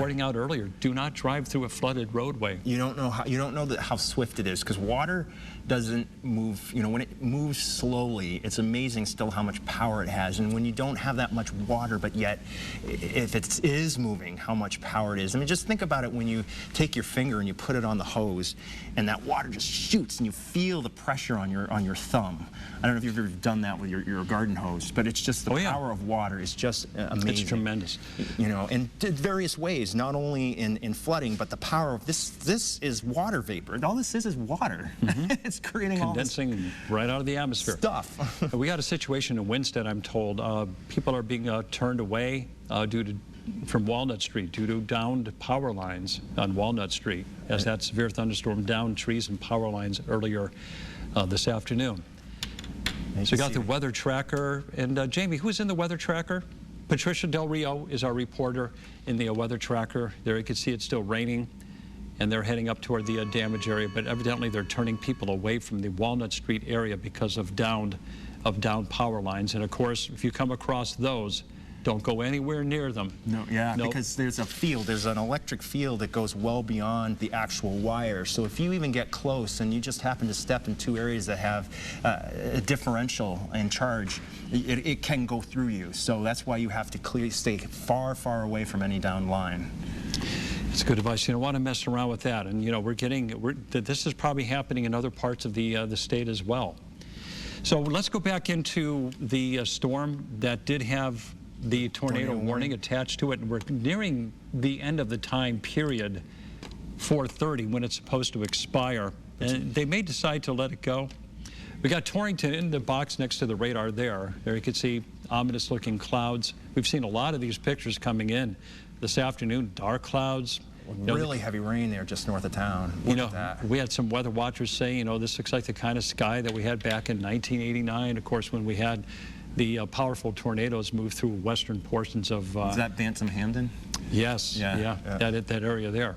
Pointing out earlier, do not drive through a flooded roadway. You don't know how swift it is, because water doesn't move. You know, when it moves slowly, it's amazing still how much power it has. And when you don't have that much water, but yet if it is moving, how much power it is. I mean, just think about it when you take your finger and you put it on the hose, and that water just shoots, and you feel the pressure on your thumb. I don't know if you've ever done that with your garden hose, but it's just the power of water is just amazing. It's tremendous. You know, in various ways, not only in flooding, but the power of this. This is water vapor. All this is water. It's creating condensing all this right out of the atmosphere. Stuff. We got a situation in Winston, I'm told. People are being turned away from Walnut Street due to downed power lines on Walnut Street, as that severe thunderstorm downed trees and power lines earlier this afternoon. So we got the weather tracker, and Jamie, who's in the weather tracker? Patricia Del Rio is our reporter in the weather tracker. There you can see it's still raining, and they're heading up toward the damage area, but evidently they're turning people away from the Walnut Street area because of downed power lines. And of course, if you come across those, don't go anywhere near them. No, yeah, because there's a field, there's an electric field that goes well beyond the actual wire. So if you even get close and you just happen to step in two areas that have a differential in charge, it can go through you. So that's why you have to stay far, far away from any down line. It's good advice. You don't want to mess around with that. And you know, this is probably happening in other parts of the state as well. So let's go back into the storm that did have the tornado warning attached to it, and we're nearing the end of the time period, 4:30, when it's supposed to expire, and they may decide to let it go. We got Torrington in the box next to the radar there. There you can see ominous looking clouds. We've seen a lot of these pictures coming in this afternoon, dark clouds. Really heavy rain there just north of town. You know, we had some weather watchers say, you know, this looks like the kind of sky that we had back in 1989, of course, when we had the powerful tornadoes move through western portions of... Is that Bantam-Hamden? Yes, yeah. That area there.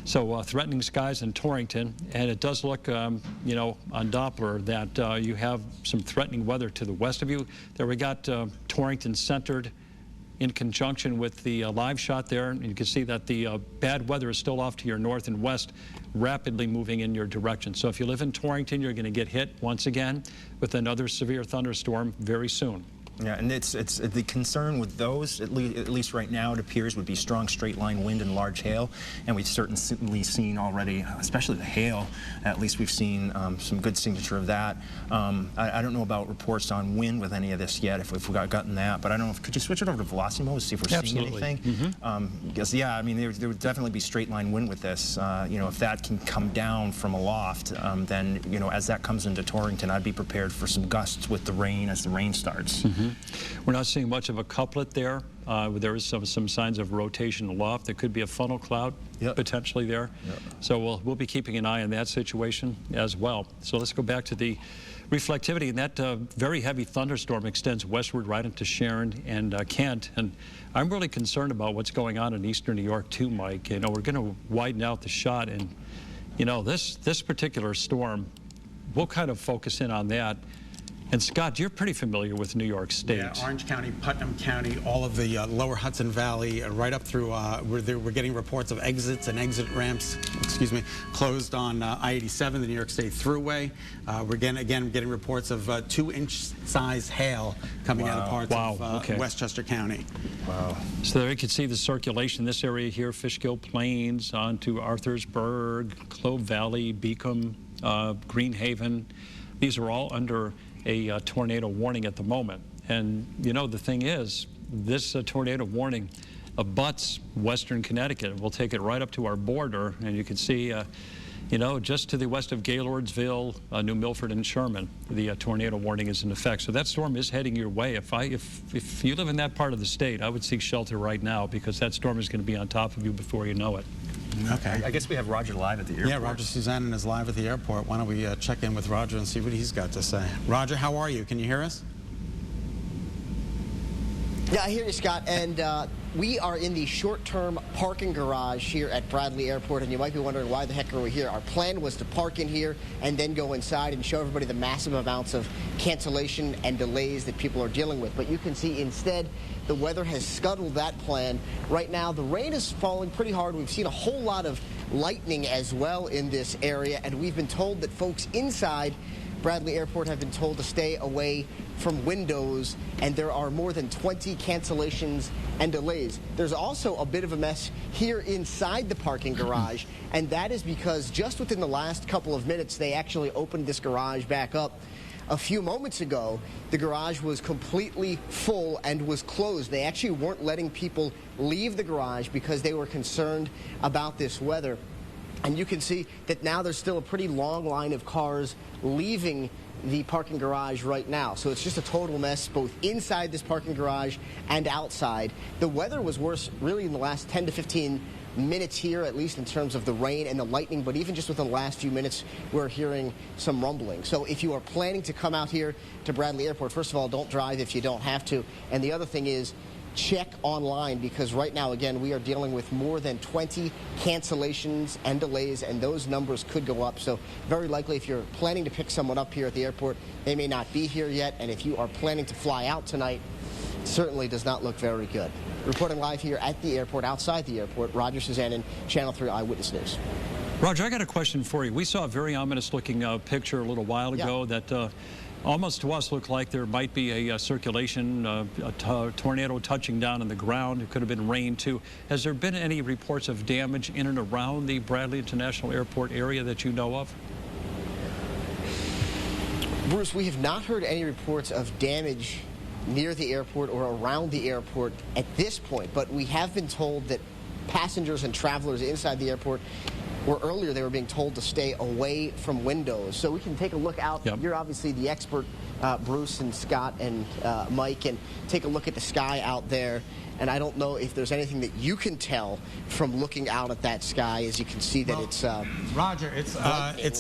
So threatening skies in Torrington, and it does look, you know, on Doppler that you have some threatening weather to the west of you. There we got Torrington centered in conjunction with the live shot there, and you can see that the bad weather is still off to your north and west, rapidly moving in your direction. So if you live in Torrington, you're going to get hit once again with another severe thunderstorm very soon. Yeah, and it's the concern with those, at least right now, it appears, would be strong straight line wind and large hail. And we've certainly seen already, especially the hail, at least we've seen some good signature of that. I don't know about reports on wind with any of this yet, if we've gotten that, but I don't know, could you switch it over to velocity mode to see if we're seeing anything? Because, yeah, I mean, there would definitely be straight line wind with this. You know, if that can come down from aloft, then, you know, as that comes into Torrington, I'd be prepared for some gusts with the rain as the rain starts. We're not seeing much of a couplet there. There is some signs of rotation aloft. There could be a funnel cloud potentially there. So we'll be keeping an eye on that situation as well. So let's go back to the reflectivity. And that very heavy thunderstorm extends westward right into Sharon and Kent. And I'm really concerned about what's going on in eastern New York too, Mike. You know, we're going to widen out the shot. And, you know, this particular storm, we'll kind of focus in on that. And Scott, you're pretty familiar with New York State. Yeah, Orange County, Putnam County, all of the lower Hudson Valley, right up through, we're getting reports of exits and exit ramps, closed on I-87, the New York State Thruway. We're getting reports of 2-inch size hail coming out of parts of Westchester County. Wow. So there you can see the circulation in this area here, Fishkill Plains, on to Arthur'sburg, Clove Valley, Beacom, Greenhaven. These are all under a tornado warning at the moment. And, you know, the thing is, this tornado warning abuts western Connecticut. We'll take it right up to our border, and you can see, you know, just to the west of Gaylordsville, New Milford, and Sherman, the tornado warning is in effect. So that storm is heading your way. If you live in that part of the state, I would seek shelter right now, because that storm is going to be on top of you before you know it. Okay. I guess we have Roger live at the airport. Yeah, Roger Suzanne is live at the airport. Why don't we check in with Roger and see what he's got to say. Roger, how are you? Can you hear us? Yeah, I hear you, Scott. And we are in the short-term parking garage here at Bradley Airport, and you might be wondering why the heck are we here. Our plan was to park in here and then go inside and show everybody the massive amounts of cancellation and delays that people are dealing with. But you can see instead the weather has scuttled that plan. Right now the rain is falling pretty hard. We've seen a whole lot of lightning as well in this area, and we've been told that folks inside Bradley Airport have been told to stay away from windows, and there are more than 20 cancellations and delays. There's also a bit of a mess here inside the parking garage, and that is because just within the last couple of minutes, they actually opened this garage back up. A few moments ago, the garage was completely full and was closed. They actually weren't letting people leave the garage because they were concerned about this weather. And you can see that now there's still a pretty long line of cars leaving the parking garage right now. So it's just a total mess both inside this parking garage and outside. The weather was worse really in the last 10 to 15 minutes here, at least in terms of the rain and the lightning, but even just within the last few minutes, we're hearing some rumbling. So if you are planning to come out here to Bradley Airport, first of all, don't drive if you don't have to. And the other thing is, check online, because right now, again, we are dealing with more than 20 cancellations and delays, and those numbers could go up. So very likely, if you're planning to pick someone up here at the airport, they may not be here yet. And if you are planning to fly out tonight, it certainly does not look very good. Reporting live here at the airport, outside the airport, Roger Suzanne, Channel 3 Eyewitness News. Roger, I got a question for you. We saw a very ominous-looking picture a little while ago that almost to us looked like there might be a circulation, a tornado touching down on the ground. It could have been rain, too. Has there been any reports of damage in and around the Bradley International Airport area that you know of? Bruce, we have not heard any reports of damage near the airport or around the airport at this point, but we have been told that passengers and travelers inside the airport, or earlier they were being told to stay away from windows. So we can take a look out. Yep. You're obviously the expert, Bruce and Scott and Mike, and take a look at the sky out there. And I don't know if there's anything that you can tell from looking out at that sky, as you can see that it's Roger, it's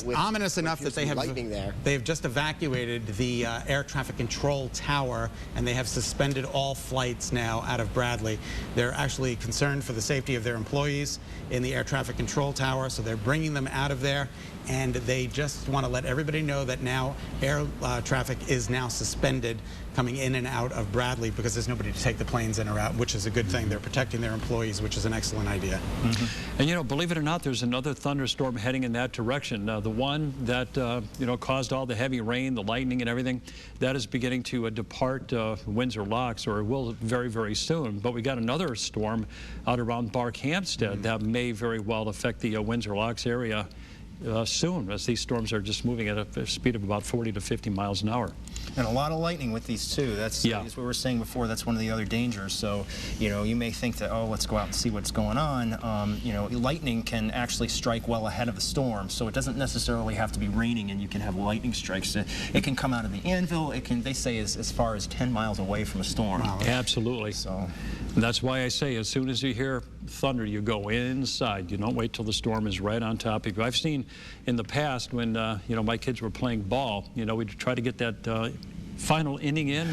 ominous enough that they've just evacuated the air traffic control tower, and they have suspended all flights now out of Bradley. They're actually concerned for the safety of their employees in the air traffic control tower, so they're bringing them out of there, and they just want to let everybody know that now air traffic is now suspended coming in and out of Bradley, because there's nobody to take the planes in or out, which is a good thing. They're protecting their employees, which is an excellent idea. And, you know, believe it or not, there's another thunderstorm heading in that direction. The one that, you know, caused all the heavy rain, the lightning and everything, that is beginning to depart Windsor Locks, or it will very, very soon. But we got another storm out around Barkhamsted that may very well affect the Windsor Locks area soon, as these storms are just moving at a speed of about 40 to 50 miles an hour. And a lot of lightning with these too. That's what we were saying before. That's one of the other dangers. So, you know, you may think that, oh, let's go out and see what's going on. You know, lightning can actually strike well ahead of the storm, so it doesn't necessarily have to be raining and you can have lightning strikes. It can come out of the anvil. It can, they say, as far as 10 miles away from a storm. Wow. Absolutely. So that's why I say, as soon as you hear thunder, you go inside. You don't wait till the storm is right on top of you. I've seen in the past when, you know, my kids were playing ball, you know, we'd try to get that final inning in.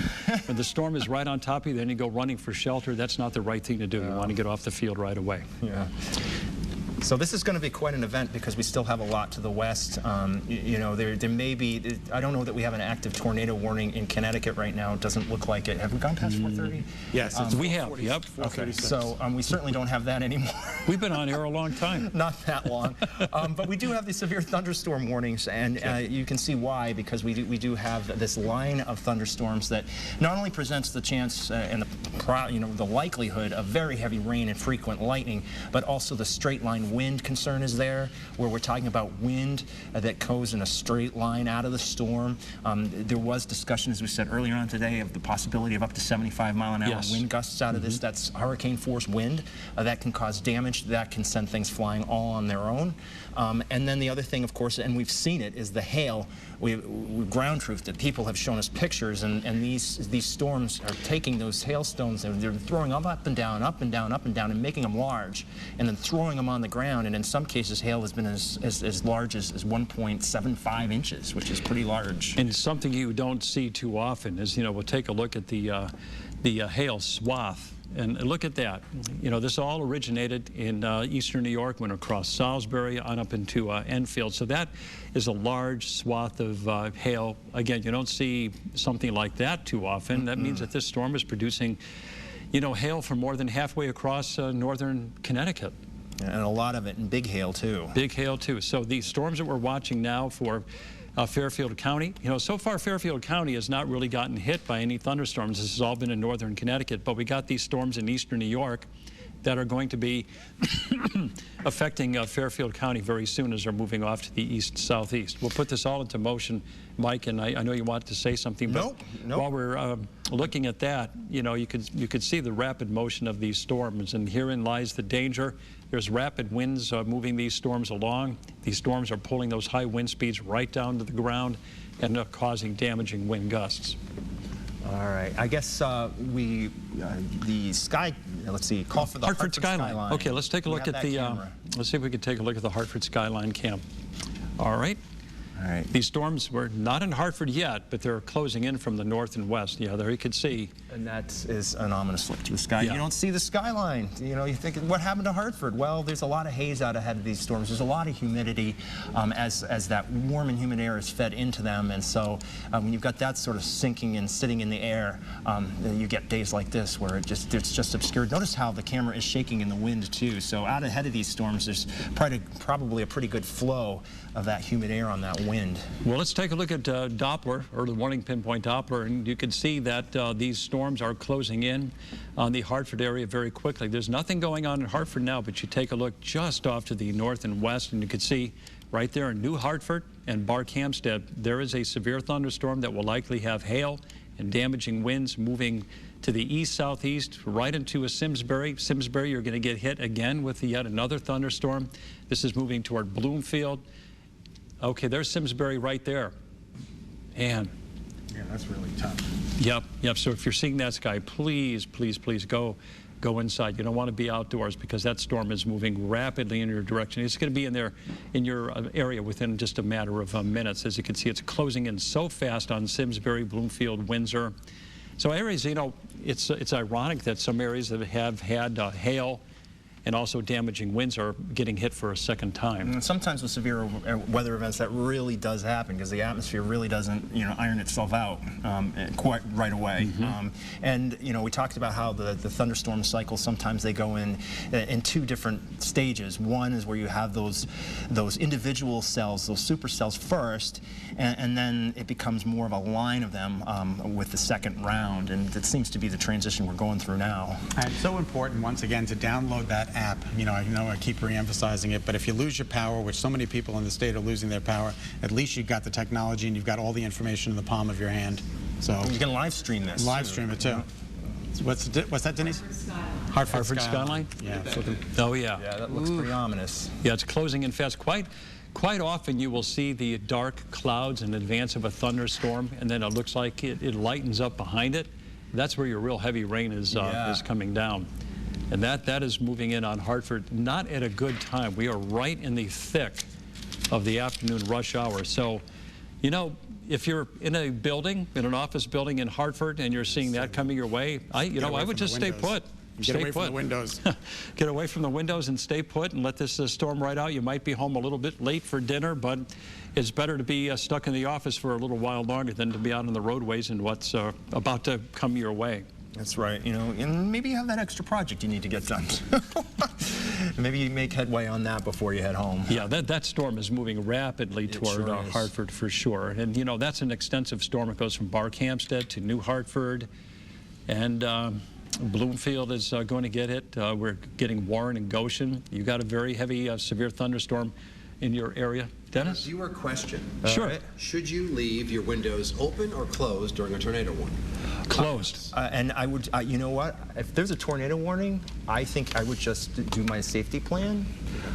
When the storm is right on top of you, then you go running for shelter. That's not the right thing to do. You want to get off the field right away. Yeah. So this is going to be quite an event, because we still have a lot to the west. You know, there may be, I don't know that we have an active tornado warning in Connecticut right now. It doesn't look like it. Have we gone past 4:30? Yes, we have. Yep. Okay, so we certainly don't have that anymore. We've been on air a long time. Not that long. But we do have these severe thunderstorm warnings, and you can see why, because we do have this line of thunderstorms that not only presents the chance and the likelihood of very heavy rain and frequent lightning, but also the straight line wind concern is there, where we're talking about wind that goes in a straight line out of the storm. There was discussion, as we said earlier on today, of the possibility of up to 75-mile-an-hour wind gusts out of this. That's hurricane force wind that can cause damage, that can send things flying all on their own. And then the other thing, of course, and we've seen it, is the hail. We've ground truthed it. People have shown us pictures, and these storms are taking those hailstones and they're throwing them up and down, up and down, up and down, and making them large, and then throwing them on the ground. And in some cases, hail has been as large as 1.75 inches, which is pretty large. And something you don't see too often is, you know, we'll take a look at the hail swath And look at that. You know, this all originated in eastern New York, went across Salisbury on up into Enfield. So that is a large swath of hail. Again, you don't see something like that too often. That means that this storm is producing, you know, hail from more than halfway across northern Connecticut. And a lot of it in big hail, too. Big hail, too. So these storms that we're watching now for Fairfield County, you know, so far Fairfield County has not really gotten hit by any thunderstorms. This has all been in northern Connecticut, but we got these storms in eastern New York that are going to be affecting Fairfield County very soon as they're moving off to the east-southeast. We'll put this all into motion, Mike, and I know you wanted to say something, but while we're looking at that, you know, you could see the rapid motion of these storms, and herein lies the danger. There's rapid winds moving these storms along. These storms are pulling those high wind speeds right down to the ground and causing damaging wind gusts. All right. I guess the sky, let's see, call for the Hartford skyline. Okay, let's take a look at the, let's see if we can take a look at the Hartford skyline cam. All right. All right. These storms were not in Hartford yet, but they're closing in from the north and west. Yeah, there you can see. And that is an ominous look to the sky. Yeah. You don't see the skyline. You know, you think, what happened to Hartford? Well, there's a lot of haze out ahead of these storms. There's a lot of humidity as that warm and humid air is fed into them. And so when you've got that sort of sinking and sitting in the air, you get days like this where it's just obscured. Notice how the camera is shaking in the wind, too. So out ahead of these storms, there's probably a pretty good flow of that humid air on that wind. Well, let's take a look at Doppler, or the warning pinpoint Doppler, and you can see that these storms are closing in on the Hartford area very quickly. There's nothing going on in Hartford now, but you take a look just off to the north and west, and you can see right there in New Hartford and Barkhamsted, there is a severe thunderstorm that will likely have hail and damaging winds moving to the east-southeast right into a Simsbury. Simsbury, you're going to get hit again with yet another thunderstorm. This is moving toward Bloomfield. Okay, there's Simsbury right there. And yeah, that's really tough. Yep. So if you're seeing that sky, please, please, please go inside. You don't want to be outdoors because that storm is moving rapidly in your direction. It's going to be in your area within just a matter of minutes. As you can see, it's closing in so fast on Simsbury, Bloomfield, Windsor. So areas, you know, it's ironic that some areas that have had hail and also damaging winds are getting hit for a second time. And sometimes with severe weather events, that really does happen because the atmosphere really doesn't, you know, iron itself out quite right away. And you know, we talked about how the thunderstorm cycles, sometimes they go in two different stages. One is where you have those individual cells, those supercells first, and then it becomes more of a line of them with the second round, and it seems to be the transition we're going through now. And it's so important, once again, to download that app. You know I keep re-emphasizing it, but if you lose your power, which so many people in the state are losing their power, at least you've got the technology and you've got all the information in the palm of your hand. So you can live stream this. Live stream it too. What's that, Denise? Hartford skyline? Yeah. Oh yeah. Yeah, that looks pretty ominous. Yeah, it's closing in fast. Quite often you will see the dark clouds in advance of a thunderstorm, and then it looks like it lightens up behind it. That's where your real heavy rain is coming down. And that is moving in on Hartford, not at a good time. We are right in the thick of the afternoon rush hour. So, you know, if you're in a building, in an office building in Hartford, and you're seeing that coming your way, I would just stay put. Get away from the windows. Get away from the windows and stay put and let this storm ride out. You might be home a little bit late for dinner, but it's better to be stuck in the office for a little while longer than to be out on the roadways and what's about to come your way. That's right, you know, and maybe you have that extra project you need to get done. Maybe you make headway on that before you head home. Yeah, that storm is moving rapidly toward Hartford for sure. And, you know, that's an extensive storm. It goes from Barkhamsted to New Hartford, and Bloomfield is going to get hit. We're getting Warren and Goshen. You got a very heavy, severe thunderstorm in your area. Dennis? Viewer question. Sure. Should you leave your windows open or closed during a tornado warning? Closed. And I would, you know what? If there's a tornado warning, I think I would just do my safety plan.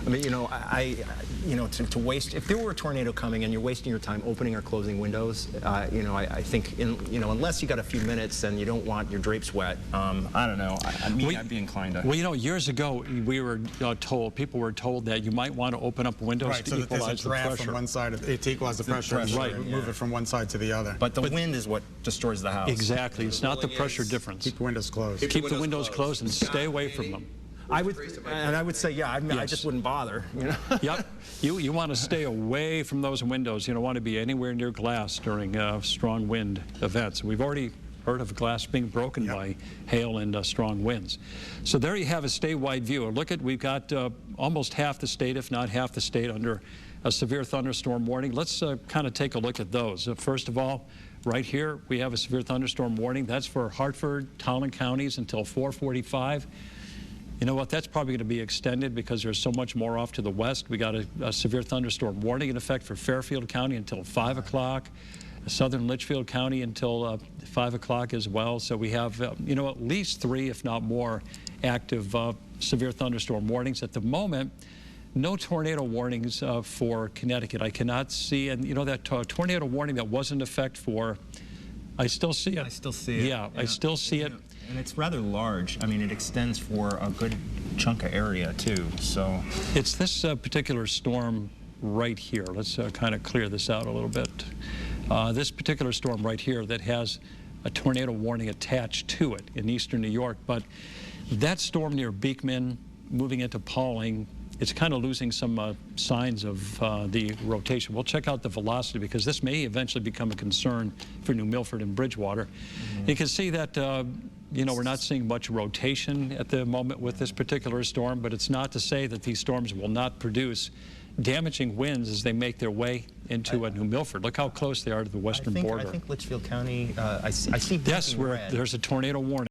I mean, you know, you know, to waste, if there were a tornado coming and you're wasting your time opening or closing windows, you know, I think, you know, unless you got a few minutes and you don't want your drapes wet, I don't know. I'd be inclined to. Well, you know, years ago, we were told, people were told that you might want to open up windows to equalize the pressure. From one side, to equalize the pressure, right? Move it from one side to the other. But the wind is what destroys the house. Exactly. exactly. It's not the pressure difference. Keep the windows closed. Keep the windows closed and stay away from them. I would say, yeah, I Yes. just wouldn't bother. You know? Yep. You want to stay away from those windows. You don't want to be anywhere near glass during strong wind events. We've already heard of glass being broken by hail and strong winds. So there you have a statewide view. Look at, we've got almost half the state, if not half the state, under a severe thunderstorm warning. Let's kind of take a look at those. First of all, right here, we have a severe thunderstorm warning. That's for Hartford, Tolland counties until 4:45. You know what, that's probably going to be extended because there's so much more off to the west. We got a severe thunderstorm warning in effect for Fairfield County until 5 o'clock, southern Litchfield County until 5 o'clock as well. So we have, you know, at least 3, if not more, active severe thunderstorm warnings. At the moment, no tornado warnings for Connecticut. I cannot see, and you know, that tornado warning that was in effect for, I still see it. I still see it. Yeah, I still see it. And it's rather large. I mean, it extends for a good chunk of area, too, so. It's this particular storm right here. Let's kind of clear this out a little bit. This particular storm right here that has a tornado warning attached to it in eastern New York, but that storm near Beekman, moving into Pauling, it's kind of losing some signs of the rotation. We'll check out the velocity because this may eventually become a concern for New Milford and Bridgewater. You can see that, you know, we're not seeing much rotation at the moment with this particular storm, but it's not to say that these storms will not produce damaging winds as they make their way into New Milford. Look how close they are to the western border. I think Litchfield County, I see Yes, blinking red. there's a tornado warning.